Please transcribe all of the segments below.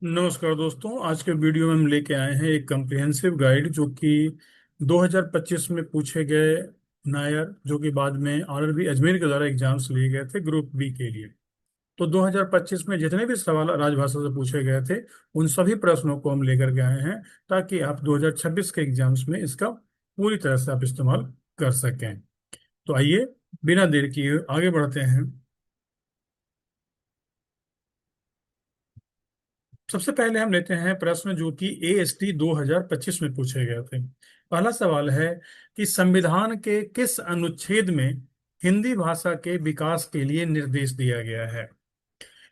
नमस्कार दोस्तों। आज के वीडियो में हम लेके आए हैं एक कम्प्रिहेंसिव गाइड जो कि 2025 में पूछे गए नायर, जो कि बाद में आरआरबी अजमेर के द्वारा एग्जाम्स लिए गए थे ग्रुप बी के लिए। तो 2025 में जितने भी सवाल राजभाषा से पूछे गए थे उन सभी प्रश्नों को हम लेकर के आए हैं, ताकि आप 2026 के एग्जाम्स में इसका पूरी तरह से आप इस्तेमाल कर सकें। तो आइए, बिना देर किए आगे बढ़ते हैं। सबसे पहले हम लेते हैं प्रश्न जो कि एएसटी 2025 में पूछे गए थे। पहला सवाल है कि संविधान के किस अनुच्छेद में हिंदी भाषा के विकास के लिए निर्देश दिया गया है।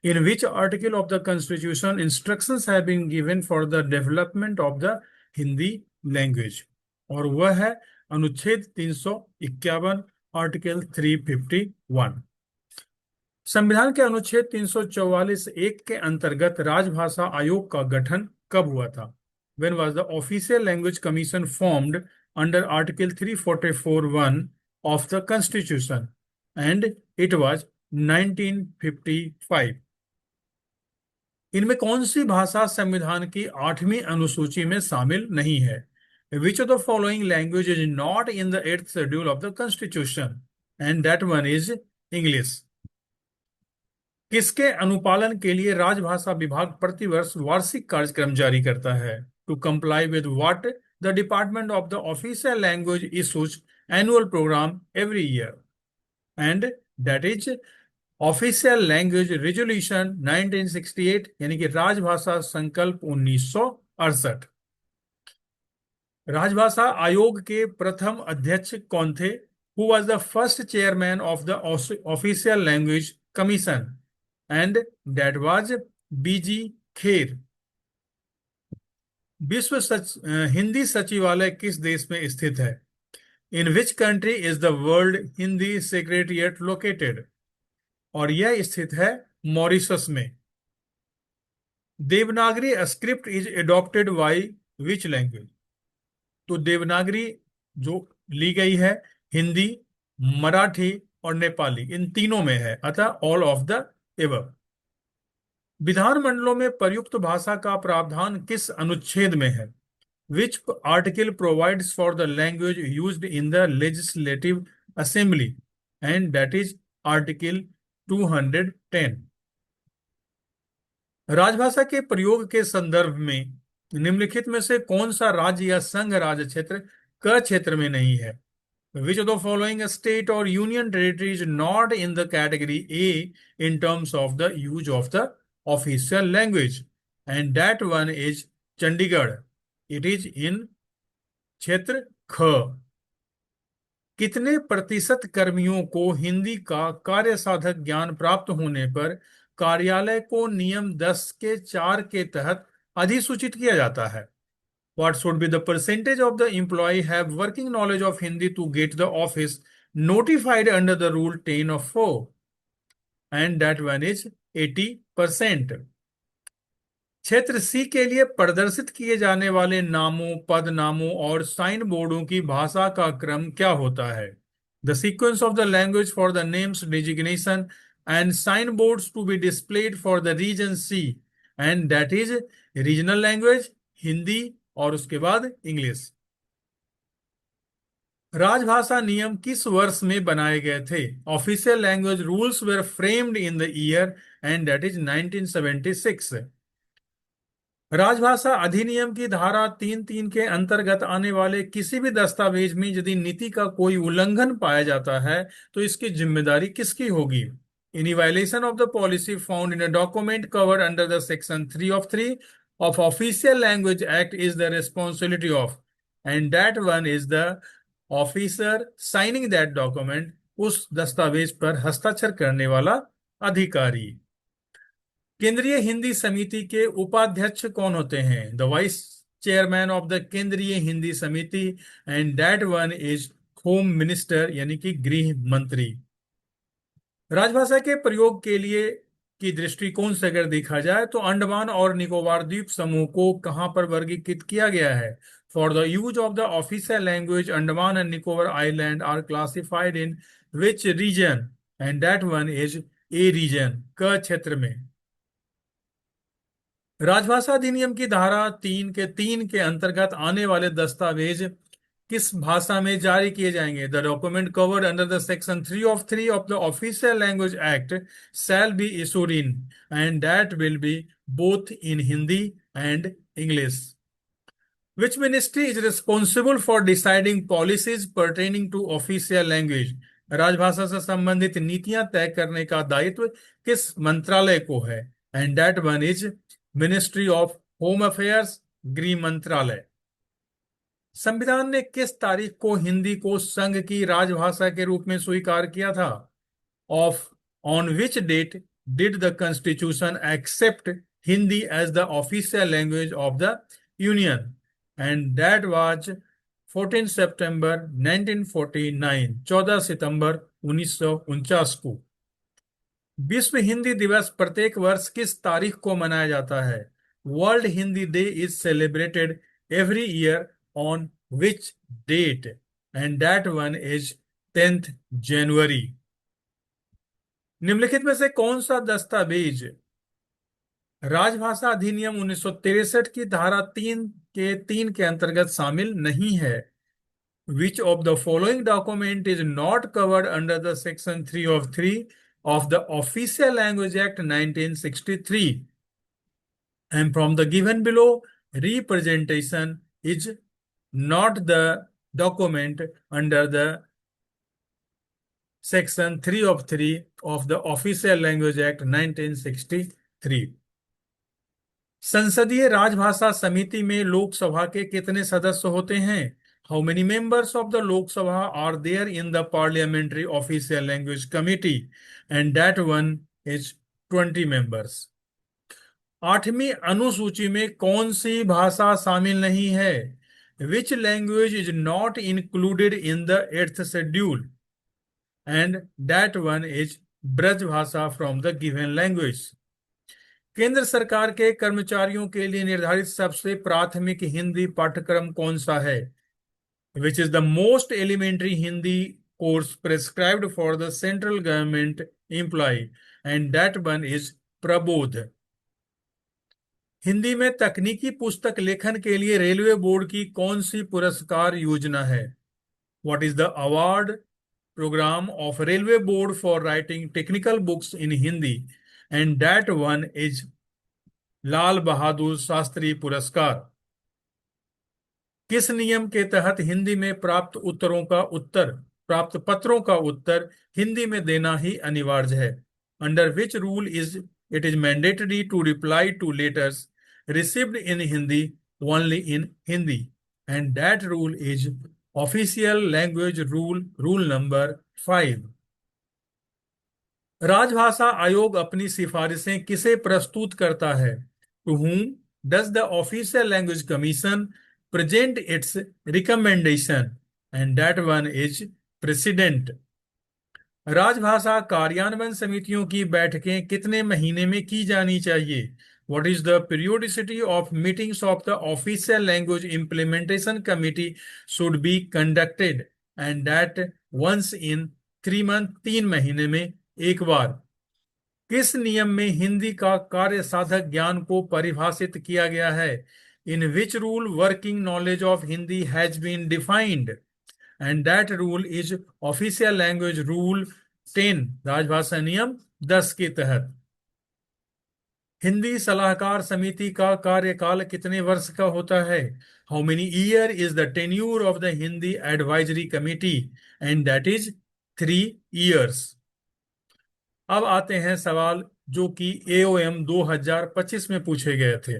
In which article of the constitution instructions have been given for the development of the Hindi language. और वह है अनुच्छेद 351, आर्टिकल 351। संविधान के अनुच्छेद 344(1) के अंतर्गत राजभाषा आयोग का गठन कब हुआ था? When was the Official Language Commission formed under Article 344(1) of the Constitution? And it was 1955। इनमें कौन सी भाषा संविधान की 8वीं अनुसूची में शामिल नहीं है? Which of the following language is not in the 8th schedule of the Constitution? And that one is English। किसके अनुपालन के लिए राजभाषा विभाग प्रतिवर्ष वार्षिक कार्यक्रम जारी करता है? To comply with what the department of the official language issues annual programme every year. And that is official language resolution 1968, यानी कि राजभाषा संकल्प 1968। राजभाषा आयोग के प्रथम अध्यक्ष कौन थे? Who was the first chairman of the official language commission? And that was B G Kher. Hindi सचिवालय किस देश में स्थित है? In which country is the world Hindi secretariat located? और यह स्थित है मॉरिशस में। Devanagari script is adopted by which language? तो देवनागरी जो ली गई है हिंदी, मराठी और नेपाली, इन तीनों में है, अतः ऑल ऑफ द एबव। विधानमंडलों में प्रयुक्त भाषा का प्रावधान किस अनुच्छेद में है? Which article provides for the language used in the legislative assembly? And that is article 210। राजभाषा के प्रयोग के संदर्भ में निम्नलिखित में से कौन सा राज्य या संघ राज्य क्षेत्र क क्षेत्र में नहीं है? Which of the following state or union territory is not in the category A in terms of the use of the official language? And that one is Chandigarh. It is in क्षेत्र ख। कितने प्रतिशत कर्मियों को हिंदी का कार्य साधक ज्ञान प्राप्त होने पर कार्यालय को नियम 10(4) के तहत अधिसूचित किया जाता है? What should be the percentage of the employee have working knowledge of Hindi to get the office notified under the rule 10 of 4? And that one is 80%। क्षेत्र सी के लिए प्रदर्शित किए जाने वाले नामों, पदनामों और साइन बोर्डों की भाषा का क्रम क्या होता है? The sequence of the language for the names designation and sign boards to be displayed for the region C. And that is regional language Hindi और उसके बाद इंग्लिश। राजभाषा नियम किस वर्ष में बनाए गए थे? Official language rules were framed in the year and that is 1976। राजभाषा अधिनियम की धारा 3(3) के अंतर्गत आने वाले किसी भी दस्तावेज में यदि नीति का कोई उल्लंघन पाया जाता है तो इसकी जिम्मेदारी किसकी होगी? Any violation of the policy found in a document covered under the section 3 of 3 of Official Language Act is the responsibility of, and that one is the officer signing that document, उस दस्तावेज पर हस्ताक्षर करने वाला अधिकारी। केंद्रीय हिंदी समिति के उपाध्यक्ष कौन होते हैं? The vice chairman of the केंद्रीय हिंदी समिति, and that one is home minister, यानी कि गृह मंत्री। राजभाषा के प्रयोग के लिए की दृष्टिकोण से अगर देखा जाए तो अंडमान और निकोबार द्वीप समूह को कहां पर वर्गीकृत किया गया है? For the use of the official language Andaman and Nicobar island are classified in which region? And that one is A region, क क्षेत्र में। राजभाषा अधिनियम की धारा 3 के अंतर्गत आने वाले दस्तावेज किस भाषा में जारी किए जाएंगे? The document covered under the section 3 of the official language act shall be issued in and that will B both in Hindi and English. Which ministry is responsible for deciding policies pertaining to official language? राजभाषा से संबंधित नीतियां तय करने का दायित्व किस मंत्रालय को है? And that one is ministry of home affairs, गृह मंत्रालय। संविधान ने किस तारीख को हिंदी को संघ की राजभाषा के रूप में स्वीकार किया था? Of on which date did the constitution accept Hindi as the official language of the union? And that was 14 September 1949, 14 September 1949 को। विश्व हिंदी दिवस प्रत्येक वर्ष किस तारीख को मनाया जाता है? World Hindi day is celebrated every year on which date? And that one is 10th January. निम्नलिखित में से कौन सा दस्तावेज राजभाषा अधिनियम 1963 की धारा 3 के अंतर्गत शामिल नहीं है? Which of the following document is not covered under the section 3 of the Official Language Act 1963? And from the given below, representation is not the document under the section 3 of the Official Language Act 1963। संसदीय राजभाषा समिति में लोकसभा के कितने सदस्य होते हैं? How many members of the Lok Sabha are there in the Parliamentary Official Language Committee? And that one is 20 members। 8वीं अनुसूची में कौन सी भाषा शामिल नहीं है? Which language is not included in the 8th schedule? And that one is Braj भाषा from the given language। केंद्र सरकार के कर्मचारियों के लिए निर्धारित सबसे प्राथमिक हिंदी पाठ्यक्रम कौन सा है? Which is the most elementary Hindi course prescribed for the central government employee? And that one is Prabodh. Hindi में तकनीकी पुस्तक लेखन के लिए रेलवे बोर्ड की कौन सी पुरस्कार योजना है? What is the award program of Railway Board for writing technical books in Hindi? And that one is Lal Bahadur Shastri पुरस्कार। किस नियम के तहत हिंदी में प्राप्त पत्रों का उत्तर हिंदी में देना ही अनिवार्य है? Under which rule it is mandatory to reply to letters received in Hindi only in Hindi? And that rule is official language rule number 5। राजभाषा आयोग अपनी सिफारिशें किसे प्रस्तुत करता है? To whom does the Official Language Commission present its recommendation? And that one is President। राजभाषा कार्यान्वयन समितियों की बैठकें कितने महीने में की जानी चाहिए? What is the periodicity of meetings of the Official Language Implementation Committee should be conducted? And that once in 3 months, 3 महीने में एक बार। किस नियम में हिंदी का कार्य साधक ज्ञान को परिभाषित किया गया है? In which rule working knowledge of Hindi has been defined? And that rule is official language rule 10, राजभाषा नियम 10 के तहत। हिंदी सलाहकार समिति का कार्यकाल कितने वर्ष का होता है? How many year is the tenure of the Hindi advisory committee? And that is 3 years। अब आते हैं सवाल जो कि AOM 2025 में पूछे गए थे।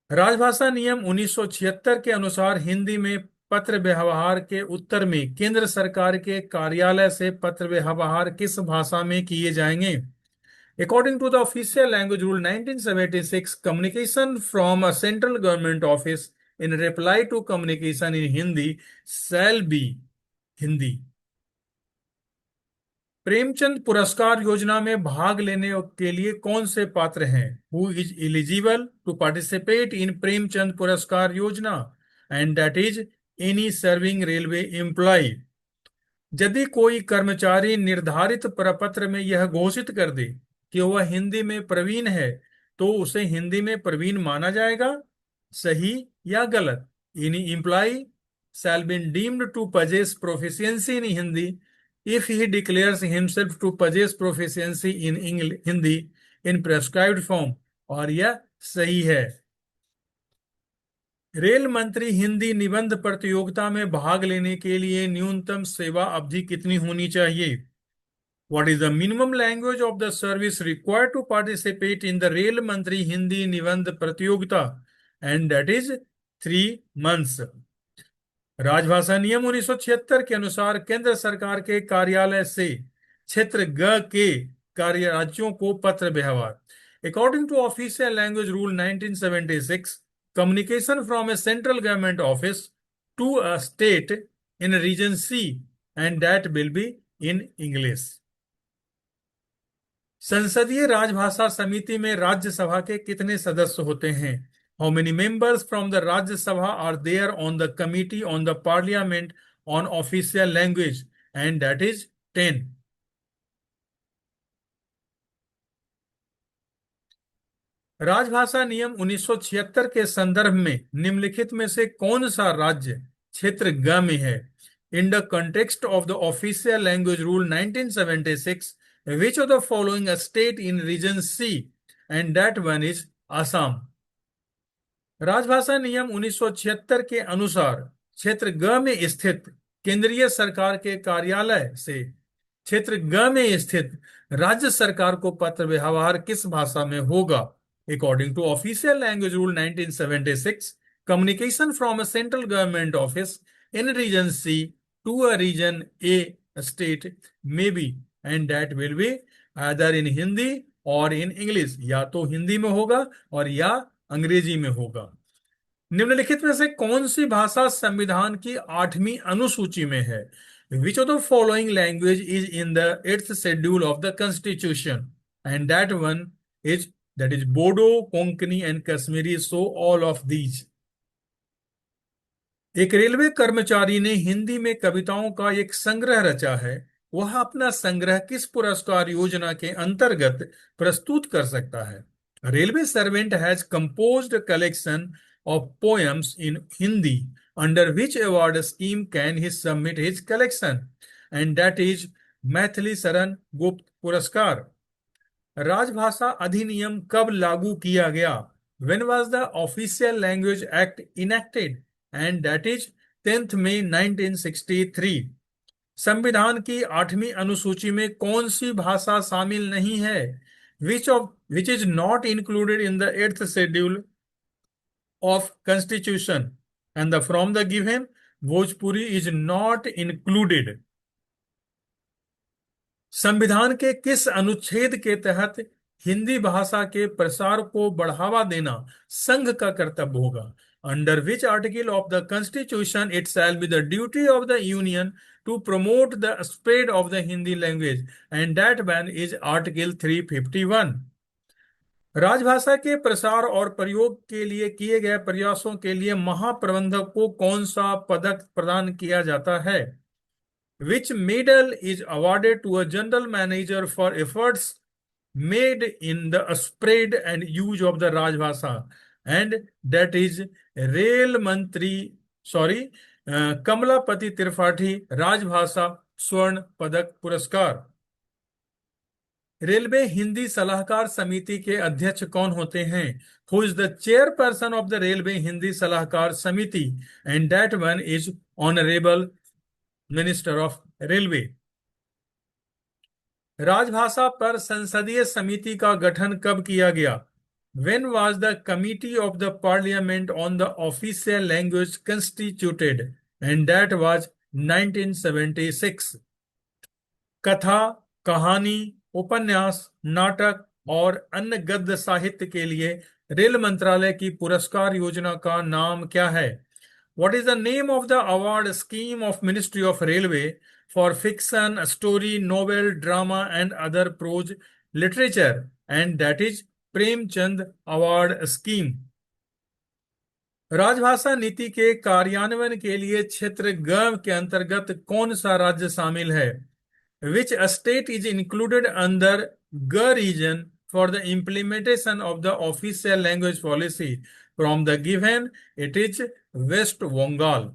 राजभाषा नियम 1976 के अनुसार हिंदी में पत्र व्यवहार के उत्तर में केंद्र सरकार के कार्यालय से पत्र व्यवहार किस भाषा में किए जाएंगे? According to the official language rule 1976, communication from a central government office in reply to communication in Hindi shall be Hindi। Premchand Puraskar योजना में भाग लेने के लिए कौन से पात्र हैं? Who is eligible to participate in Premchand Puraskar Yojana? And that is any serving railway employ. यदि कोई कर्मचारी निर्धारित प्रपत्र में यह घोषित कर दे कि वह हिंदी में प्रवीण है, तो उसे हिंदी में प्रवीण माना जाएगा, सही या गलत? इन imply shall be deemed to possess proficiency in Hindi if he declares himself to possess proficiency in English, Hindi in prescribed form। और यह सही है। रेल मंत्री हिंदी निबंध प्रतियोगिता में भाग लेने के लिए न्यूनतम सेवा अवधि कितनी होनी चाहिए? What is the minimum language of the service required to participate in the rail मंत्री हिंदी निबंध प्रतियोगिता? And that is 3 months। राजभाषा नियम 1976 के अनुसार केंद्र सरकार के कार्यालय से क्षेत्र ग के कार्य राज्यों को पत्र व्यवहार। According to official language rule 1976, communication from a central government office to a state in region C and that will be in English. संसदीय राजभाषा समिति में राज्यसभा के कितने सदस्य होते हैं? How many members from the Rajya Sabha are there on the committee on the parliament on official language? And that is 10। राजभाषा नियम 1976 के संदर्भ में निम्नलिखित में से कौन सा राज्य क्षेत्र ग में है? In the context of the official language rule 1976, which of the following state in region C and that one is Assam. राजभाषा नियम 1976 के अनुसार क्षेत्र ग में स्थित केंद्रीय सरकार के कार्यालय से क्षेत्र ग में स्थित राज्य सरकार को पत्र व्यवहार किस भाषा में होगा? According to official language rule 1976, communication from a central government office in region C to a region A state may be and that will be either in Hindi or in English. या तो हिंदी में होगा और या अंग्रेजी में होगा। निम्नलिखित में से कौन सी भाषा संविधान की 8वीं अनुसूची में है? विच of the following language is in the 8th schedule of the constitution? And that is Bodo, Konkani and Kashmiri. So all of these. एक रेलवे कर्मचारी ने हिंदी में कविताओं का एक संग्रह रचा है। वह अपना संग्रह किस पुरस्कार योजना के अंतर्गत प्रस्तुत कर सकता है? Railway servant has composed collection of poems in Hindi, under which award scheme can he submit his collection? And that is Maithili Sharan Gupt पुरस्कार। राजभाषा अधिनियम कब लागू किया गया? When was the Official Language Act enacted? And that is 10th May 1963। संविधान की 8वीं अनुसूची में कौन सी भाषा शामिल नहीं है? Which is not included in the 8th schedule of constitution? And from the given, Bhojpuri is not included। संविधान के किस अनुच्छेद के तहत हिंदी भाषा के प्रसार को बढ़ावा देना संघ का कर्तव्य होगा? Under which article of the constitution it shall be the duty of the union to promote the spread of the Hindi language? And that one is article 351। राजभाषा के प्रसार और प्रयोग के लिए किए गए प्रयासों के लिए महाप्रबंधक को कौन सा पदक प्रदान किया जाता है? Which medal is awarded to a general manager for efforts made in the spread and use of the राजभाषा? And that is रेल मंत्री कमलापति त्रिपाठी राजभाषा स्वर्ण पदक पुरस्कार। रेलवे हिंदी सलाहकार समिति के अध्यक्ष कौन होते हैं? Who is the chairperson of the railway Hindi सलाहकार समिति? And that one is honourable minister of railway. राजभाषा पर संसदीय समिति का गठन कब किया गया? When was the committee of the parliament on the official language constituted? And that was 1976। कथा, कहानी, उपन्यास, नाटक और अन्य गद्य साहित्य के लिए रेल मंत्रालय की पुरस्कार योजना का नाम क्या है? What is the name of the award scheme of Ministry of Railway for fiction, story, novel, drama and other prose literature? And that is Premchand award scheme. राजभाषा नीति के कार्यान्वयन के लिए क्षेत्र ग के अंतर्गत कौन सा राज्य शामिल है? Which state is included under G region for the implementation of the official language policy from the given, it is West Bengal.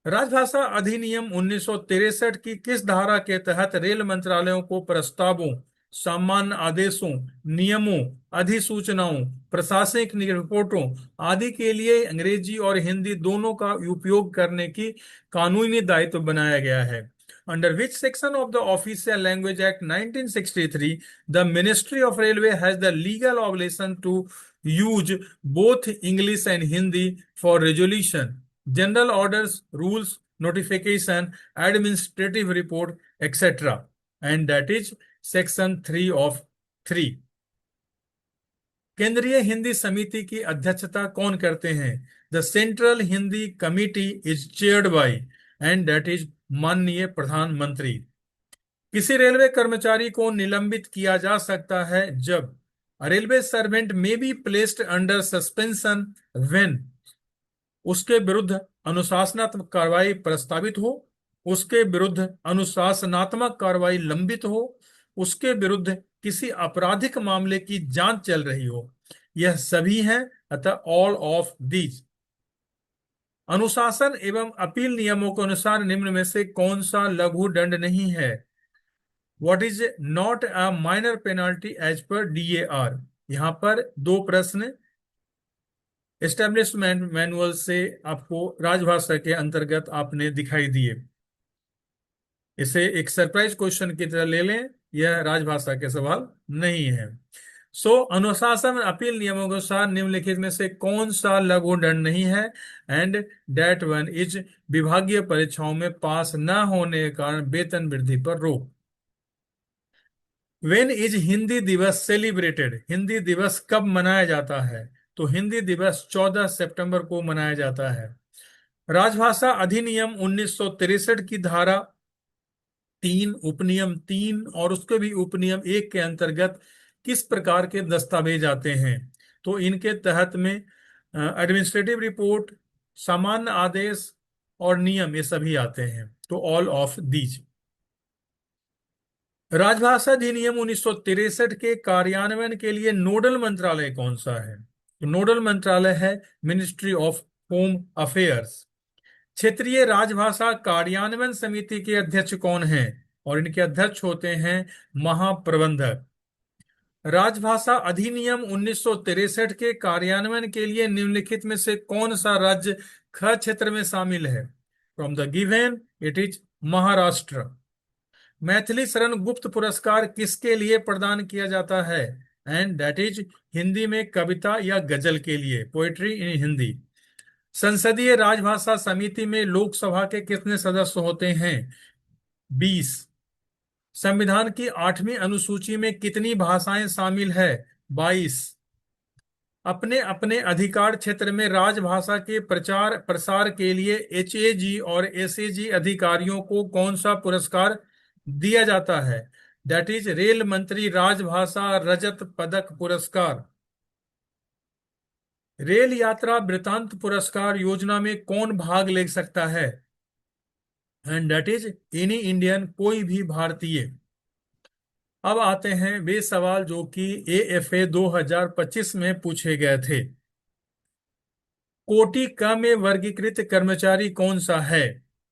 राजभाषा अधिनियम 1963 की किस धारा के तहत रेल मंत्रालयों को प्रस्तावों, सामान्य आदेशों, नियमों, अधिसूचनाओं, प्रशासनिक रिपोर्टों आदि के लिए अंग्रेजी और हिंदी दोनों का उपयोग करने की कानूनी दायित्व बनाया गया है? Under which section of the Official Language Act 1963, the Ministry of Railway has the legal obligation to use both English and Hindi for resolution, general orders, rules, notification, administrative report, etc. And that is section 3 of 3. केंद्रीय हिंदी समिति की अध्यक्षता कौन करते हैं? The central Hindi committee is chaired by, and that is माननीय प्रधानमंत्री। किसी रेलवे कर्मचारी को निलंबित किया जा सकता है जब रेलवे सर्वेंट में be placed under suspension when उसके विरुद्ध अनुशासनात्मक कार्रवाई प्रस्तावित हो, उसके विरुद्ध अनुशासनात्मक कार्रवाई लंबित हो, उसके विरुद्ध किसी आपराधिक मामले की जांच चल रही हो। यह सभी हैं, अतः ऑल ऑफ दीज। अनुशासन एवं अपील नियमों के अनुसार निम्न में से कौन सा लघु दंड नहीं है? What is not a minor penalty as per DAR? यहां पर दो प्रश्न एस्टेब्लिशमेंट मैनुअल से आपको राजभाषा के अंतर्गत आपने दिखाई दिए। इसे एक सरप्राइज क्वेश्चन की तरह ले लें, यह राजभाषा के सवाल नहीं है। अनुशासन अपील नियमों के अनुसार निम्नलिखित में से कौन सा लघु दंड नहीं है? एंड दैट वन इज विभागीय परीक्षाओं में पास न होने के कारण वेतन वृद्धि पर रोक। व्हेन इज हिंदी दिवस सेलिब्रेटेड? हिंदी दिवस कब मनाया जाता है? तो हिंदी दिवस 14 सितंबर को मनाया जाता है। राजभाषा अधिनियम 1963 की धारा 3, उपनियम 3 और उसके भी उपनियम 1 के अंतर्गत किस प्रकार के दस्तावेज आते हैं? तो इनके तहत में एडमिनिस्ट्रेटिव रिपोर्ट, सामान्य आदेश और नियम, ये सभी आते हैं। तो ऑल ऑफ दीज। राजभाषा अधिनियम 1963 के कार्यान्वयन के लिए नोडल मंत्रालय कौन सा है? तो नोडल मंत्रालय है मिनिस्ट्री ऑफ होम अफेयर्स। क्षेत्रीय राजभाषा कार्यान्वयन समिति के अध्यक्ष कौन हैं? और इनके अध्यक्ष होते हैं महाप्रबंधक। राजभाषा अधिनियम 1963 के कार्यान्वयन के लिए निम्नलिखित में से कौन सा राज्य ख क्षेत्र में शामिल है? From the given it is Maharashtra. Maithili Sharan Gupt पुरस्कार किसके लिए प्रदान किया जाता है? एंड दैट इज हिंदी में कविता या गजल के लिए, पोएट्री इन हिंदी। संसदीय राजभाषा समिति में लोकसभा के कितने सदस्य होते हैं? 20। संविधान की 8वीं अनुसूची में कितनी भाषाएं शामिल है? 22। अपने अपने अधिकार क्षेत्र में राजभाषा के प्रचार प्रसार के लिए HAG और SAG अधिकारियों को कौन सा पुरस्कार दिया जाता है? दैट इज रेल मंत्री राजभाषा रजत पदक पुरस्कार। रेल यात्रा वृतांत पुरस्कार योजना में कौन भाग ले सकता है? And that is any Indian, कोई भी भारतीय। अब आते हैं वे सवाल जो कि AFA 2025 में पूछे गए थे। कोटि क में वर्गीकृत कर्मचारी कौन सा है?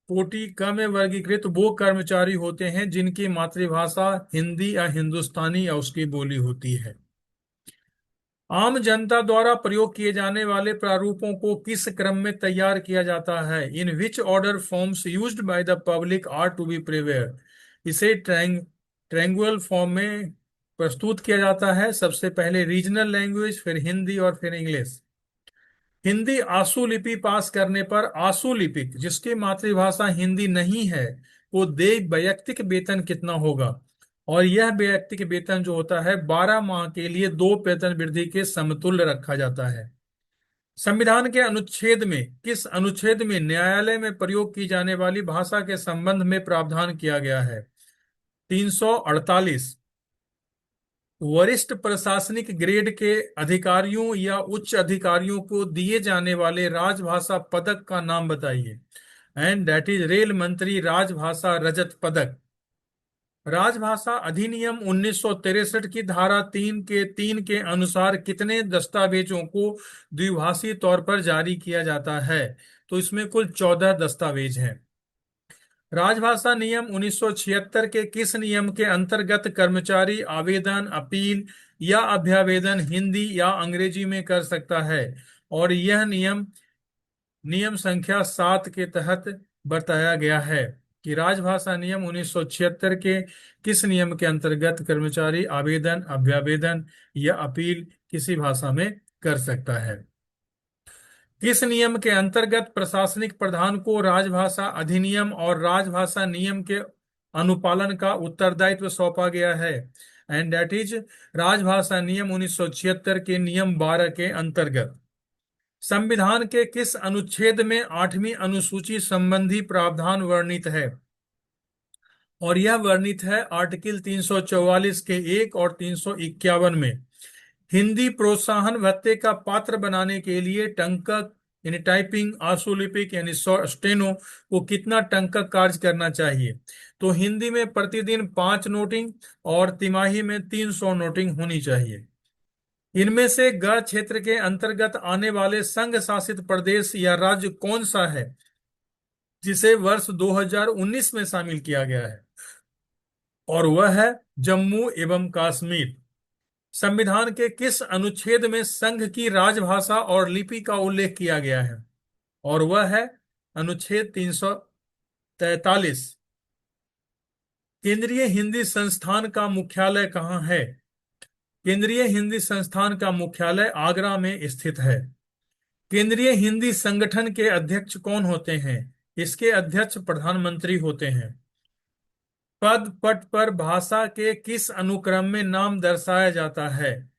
कोटि क में वर्गीकृत वो कर्मचारी होते हैं जिनकी मातृभाषा हिंदी या हिंदुस्तानी या उसकी बोली होती है। आम जनता द्वारा प्रयोग किए जाने वाले प्रारूपों को किस क्रम में तैयार किया जाता है? In which order forms used by the public are to be prepared? इसे ट्रायंगुलर फॉर्म में प्रस्तुत किया जाता है। सबसे पहले रीजनल लैंग्वेज, फिर हिंदी और फिर इंग्लिश। हिंदी आशु लिपि पास करने पर आशु लिपिक जिसकी मातृभाषा हिंदी नहीं है वो देय वैयक्तिक वेतन कितना होगा? और यह वैयक्तिक वेतन जो होता है 12 माह के लिए 2 वेतन वृद्धि के समतुल्य रखा जाता है। संविधान के अनुच्छेद में किस अनुच्छेद में न्यायालय में प्रयोग की जाने वाली भाषा के संबंध में प्रावधान किया गया है? 348। वरिष्ठ प्रशासनिक ग्रेड के अधिकारियों या उच्च अधिकारियों को दिए जाने वाले राजभाषा पदक का नाम बताइए। एंड दैट इज रेल मंत्री राजभाषा रजत पदक। राजभाषा अधिनियम 1963 की धारा 3 के अनुसार कितने दस्तावेजों को द्विभाषी तौर पर जारी किया जाता है? तो इसमें कुल 14 दस्तावेज हैं। राजभाषा नियम 1976 के किस नियम के अंतर्गत कर्मचारी आवेदन, अपील या अभ्यावेदन हिंदी या अंग्रेजी में कर सकता है? और यह नियम नियम संख्या 7 के तहत बताया गया है कि राजभाषा नियम 1976 के किस नियम के अंतर्गत कर्मचारी आवेदन, अभ्यावेदन या अपील किसी भाषा में कर सकता है। किस नियम के अंतर्गत प्रशासनिक प्रधान को राजभाषा अधिनियम और राजभाषा नियम के अनुपालन का उत्तरदायित्व सौंपा गया है? एंड दैट इज राजभाषा नियम 1976 के नियम 12 के अंतर्गत। संविधान के किस अनुच्छेद में 8वीं अनुसूची संबंधी प्रावधान वर्णित है? और यह वर्णित है आर्टिकल 344 के 1 और 351 में। हिंदी प्रोत्साहन भत्ते का पात्र बनाने के लिए टंकक यानी टाइपिंग, आशुलिपिक यानी स्टेनो को कितना टंकक कार्य करना चाहिए? तो हिंदी में प्रतिदिन 5 नोटिंग और तिमाही में 300 नोटिंग होनी चाहिए। इनमें से ग क्षेत्र के अंतर्गत आने वाले संघ शासित प्रदेश या राज्य कौन सा है जिसे वर्ष 2019 में शामिल किया गया है? और वह है जम्मू एवं कश्मीर। संविधान के किस अनुच्छेद में संघ की राजभाषा और लिपि का उल्लेख किया गया है? और वह है अनुच्छेद 343। केंद्रीय हिंदी संस्थान का मुख्यालय कहाँ है? केंद्रीय हिंदी संस्थान का मुख्यालय आगरा में स्थित है। केंद्रीय हिंदी संगठन के अध्यक्ष कौन होते हैं? इसके अध्यक्ष प्रधानमंत्री होते हैं। पद पट पर भाषा के किस अनुक्रम में नाम दर्शाया जाता है?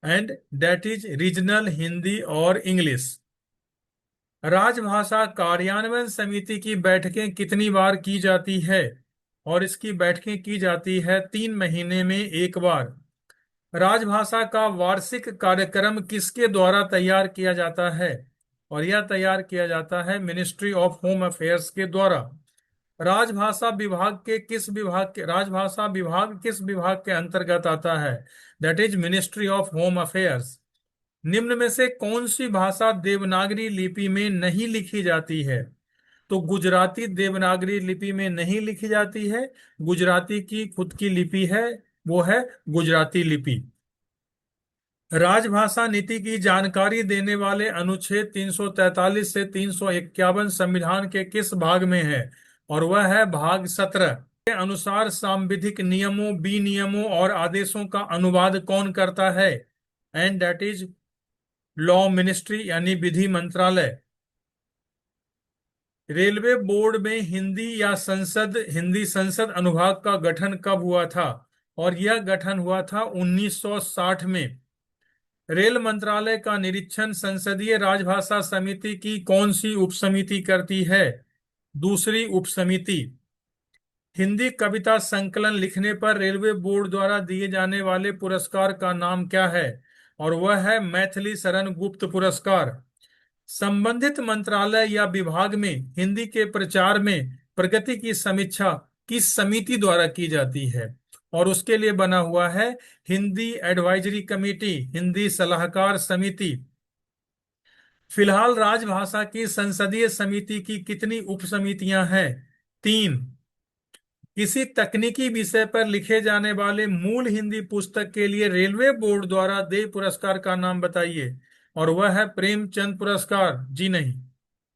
And that is regional Hindi और इंग्लिश। राजभाषा कार्यान्वयन समिति की बैठकें कितनी बार की जाती है? और इसकी बैठकें की जाती है 3 महीने में एक बार। राजभाषा का वार्षिक कार्यक्रम किसके द्वारा तैयार किया जाता है? और यह तैयार किया जाता है मिनिस्ट्री ऑफ होम अफेयर्स के द्वारा। राजभाषा विभाग किस विभाग के अंतर्गत आता है? That is ministry of home affairs. निम्न में से कौन सी भाषा देवनागरी लिपि में नहीं लिखी जाती है? तो गुजराती देवनागरी लिपि में नहीं लिखी जाती है। गुजराती की खुद की लिपि है, वो है गुजराती लिपि। राजभाषा नीति की जानकारी देने वाले अनुच्छेद 343 से 351 संविधान के किस भाग में है? और वह है भाग 17 के अनुसार सांविधिक नियमों, विनियमों और आदेशों का अनुवाद कौन करता है? And that is law ministry यानी विधि मंत्रालय। रेलवे बोर्ड में हिंदी संसद अनुभाग का गठन कब हुआ था? और यह गठन हुआ था 1960 में। रेल मंत्रालय का निरीक्षण संसदीय राजभाषा समिति की कौन सी उपसमिति करती है? दूसरी उपसमिति। हिंदी कविता संकलन लिखने पर रेलवे बोर्ड द्वारा दिए जाने वाले पुरस्कार का नाम क्या है? और वह है मैथिली शरण गुप्त पुरस्कार। संबंधित मंत्रालय या विभाग में हिंदी के प्रचार में प्रगति की समीक्षा किस समिति द्वारा की जाती है? और उसके लिए बना हुआ है हिंदी एडवाइजरी कमेटी, हिंदी सलाहकार समिति। फिलहाल राजभाषा की संसदीय समिति की कितनी उपसमितियां हैं? 3। किसी तकनीकी विषय पर लिखे जाने वाले मूल हिंदी पुस्तक के लिए रेलवे बोर्ड द्वारा देय पुरस्कार का नाम बताइए। और वह है प्रेमचंद पुरस्कार। जी नहीं,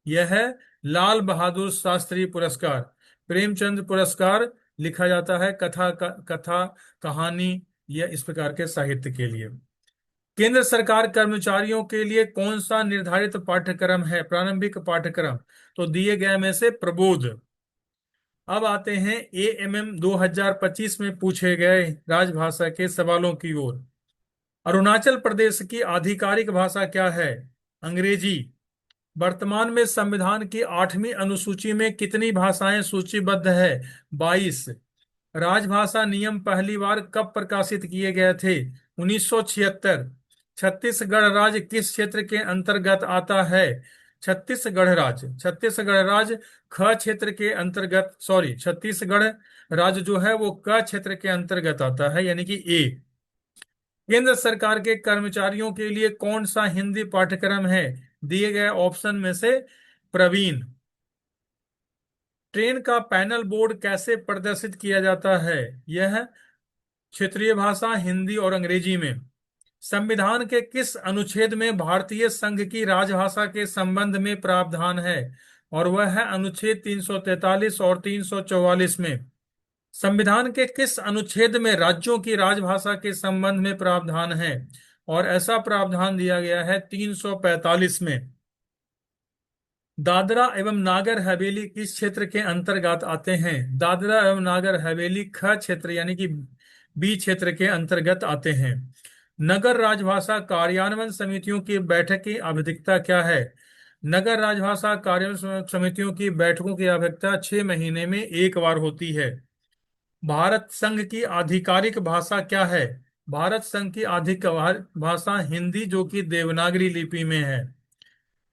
यह है लाल बहादुर शास्त्री पुरस्कार। प्रेमचंद पुरस्कार लिखा जाता है कथा, कहानी या इस प्रकार के साहित्य के लिए। केंद्र सरकार कर्मचारियों के लिए कौन सा निर्धारित पाठ्यक्रम है, प्रारंभिक पाठ्यक्रम? तो दिए गए में से प्रबोध। अब आते हैं AMM 2025 में पूछे गए राजभाषा के सवालों की ओर। अरुणाचल प्रदेश की आधिकारिक भाषा क्या है? अंग्रेजी। वर्तमान में संविधान की 8वीं अनुसूची में कितनी भाषाएं सूचीबद्ध है? 22। राजभाषा नियम पहली बार कब प्रकाशित किए गए थे? 1976। छत्तीसगढ़ राज्य किस क्षेत्र के अंतर्गत आता है? छत्तीसगढ़ राज्य ख क्षेत्र के अंतर्गत, छत्तीसगढ़ राज्य जो है वो क क्षेत्र के अंतर्गत आता है, यानी कि ए। केंद्र सरकार के कर्मचारियों के लिए कौन सा हिंदी पाठ्यक्रम है? दिए गए ऑप्शन में से प्रवीण। ट्रेन का पैनल बोर्ड कैसे प्रदर्शित किया जाता है? यह क्षेत्रीय भाषा हिंदी और अंग्रेजी में। संविधान के किस अनुच्छेद में भारतीय संघ की राजभाषा के संबंध में प्रावधान है? और वह है अनुच्छेद 343 और 344 में। संविधान के किस अनुच्छेद में राज्यों की राजभाषा के संबंध में प्रावधान है? और ऐसा प्रावधान दिया गया है 345 में। दादरा एवं नागर हवेली किस क्षेत्र के अंतर्गत आते हैं? दादरा एवं नागर हवेली ख क्षेत्र यानी कि बी क्षेत्र के अंतर्गत आते हैं। नगर राजभाषा कार्यान्वयन समितियों की बैठक की आवधिकता क्या है? नगर राजभाषा कार्यान्वयन समितियों की बैठकों की आवधिकता 6 महीने में एक बार होती है। भारत संघ की आधिकारिक भाषा क्या है? भारत संघ की आधिकारिक भाषा हिंदी, जो कि देवनागरी लिपि में है।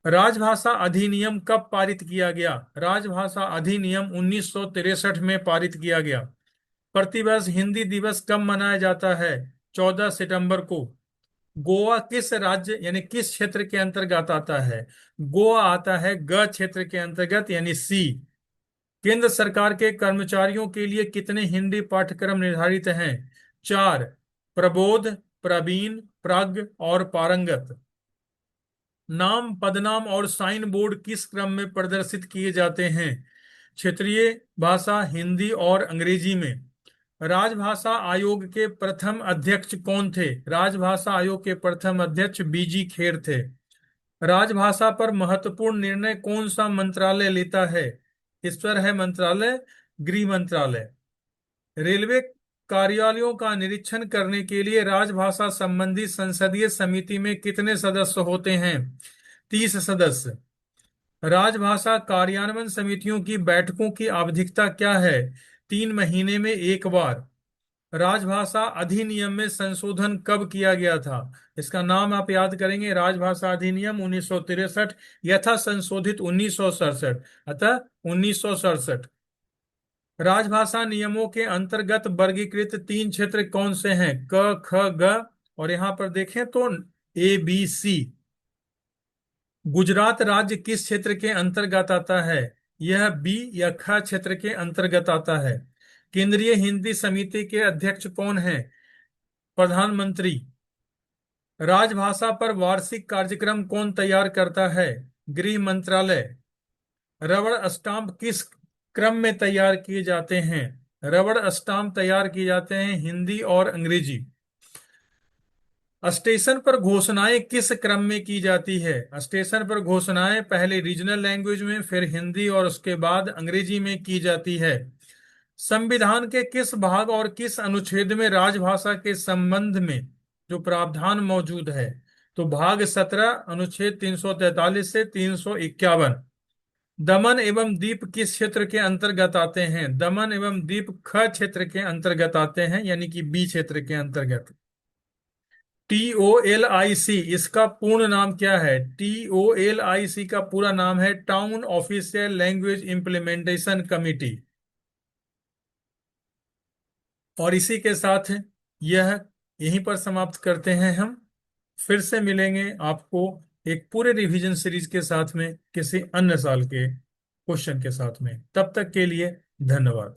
राजभाषा अधिनियम कब पारित किया गया? राजभाषा अधिनियम 1963 में पारित किया गया। प्रतिवर्ष हिंदी दिवस कब मनाया जाता है? 14 सितंबर को। गोवा किस राज्य यानी किस क्षेत्र के अंतर्गत आता है? गोवा आता है ग क्षेत्र के अंतर्गत यानी सी। केंद्र सरकार के कर्मचारियों के लिए कितने हिंदी पाठ्यक्रम निर्धारित हैं? 4। प्रबोध, प्रवीण, प्रज्ञ और पारंगत। नाम, पदनाम और साइन बोर्ड किस क्रम में प्रदर्शित किए जाते हैं? क्षेत्रीय भाषा हिंदी और अंग्रेजी में। राजभाषा आयोग के प्रथम अध्यक्ष कौन थे? राजभाषा आयोग के प्रथम अध्यक्ष बीजी खेर थे। राजभाषा पर महत्वपूर्ण निर्णय कौन सा मंत्रालय लेता है? इस पर है मंत्रालय गृह मंत्रालय। रेलवे कार्यालयों का निरीक्षण करने के लिए राजभाषा संबंधी संसदीय समिति में कितने सदस्य होते हैं? 30 सदस्य। राजभाषा कार्यान्वयन समितियों की बैठकों की आवधिकता क्या है? 3 महीने में एक बार। राजभाषा अधिनियम में संशोधन कब किया गया था? इसका नाम आप याद करेंगे, राजभाषा अधिनियम 1963 यथा संशोधित 1967, अतः 1967। राजभाषा नियमों के अंतर्गत वर्गीकृत 3 क्षेत्र कौन से हैं? क, ख, ग। और यहां पर देखें तो ABC। गुजरात राज्य किस क्षेत्र के अंतर्गत आता है? यह बी या ख क्षेत्र के अंतर्गत आता है। केंद्रीय हिंदी समिति के अध्यक्ष कौन है? प्रधानमंत्री। राजभाषा पर वार्षिक कार्यक्रम कौन तैयार करता है? गृह मंत्रालय। रबड़ स्टाम्प किस क्रम में तैयार किए जाते हैं? रबड़ स्टाम्प तैयार किए जाते हैं हिंदी और अंग्रेजी। स्टेशन पर घोषणाएं किस क्रम में की जाती है? स्टेशन पर घोषणाएं पहले रीजनल लैंग्वेज में, फिर हिंदी और उसके बाद अंग्रेजी में की जाती है। संविधान के किस भाग और किस अनुच्छेद में राजभाषा के संबंध में जो प्रावधान मौजूद है? तो भाग 17 अनुच्छेद 343 से 351। दमन एवं दीप किस क्षेत्र के अंतर्गत आते हैं? दमन एवं दीप ख क्षेत्र के अंतर्गत आते हैं, यानी कि बी क्षेत्र के अंतर्गत। TOLIC इसका पूर्ण नाम क्या है? TOLIC का पूरा नाम है town official language implementation committee. और इसी के साथ यह यहीं पर समाप्त करते हैं हम। फिर से मिलेंगे आपको एक पूरे रिवीजन सीरीज के साथ में किसी अन्य साल के क्वेश्चन के साथ में। तब तक के लिए धन्यवाद।